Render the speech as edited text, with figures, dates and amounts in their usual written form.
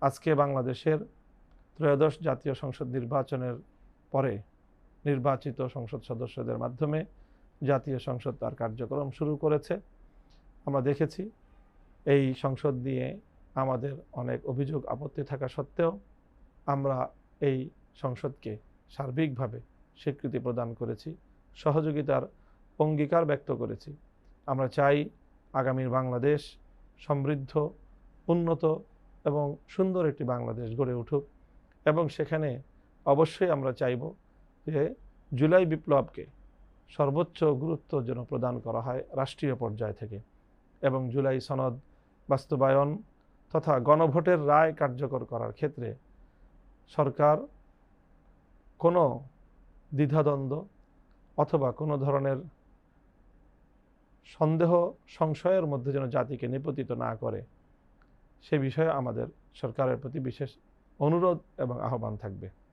আজকে বাংলাদেশের ত্রয়োদশ জাতীয় সংসদ নির্বাচনের পরে নির্বাচিত সংসদ সদস্যদের মাধ্যমে জাতীয় সংসদ তার কার্যক্রম শুরু করেছে। আমরা দেখেছি এই সংসদ নিয়ে আমাদের অনেক অভিযোগ আপত্তি থাকা সত্ত্বেও আমরা এই সংসদকে সার্বিকভাবে স্বীকৃতি প্রদান করেছি, সহযোগিতার অঙ্গীকার ব্যক্ত করেছি। আমরা চাই আগামীর বাংলাদেশ সমৃদ্ধ, উন্নত এবং সুন্দর একটি বাংলাদেশ গড়ে উঠুক, এবং সেখানে অবশ্যই আমরা চাইব যে জুলাই বিপ্লবকে সর্বোচ্চ গুরুত্ব যেন প্রদান করা হয় রাষ্ট্রীয় পর্যায় থেকে, এবং জুলাই সনদ বাস্তবায়ন তথা গণভোটের রায় কার্যকর করার ক্ষেত্রে সরকার কোনো দ্বিধাদ্বন্দ্ব অথবা কোনো ধরনের সন্দেহ সংশয়ের মধ্যে যেন জাতিকে নিপতিত না করে, সে বিষয়ে আমাদের সরকারের প্রতি বিশেষ অনুরোধ এবং আহ্বান থাকবে।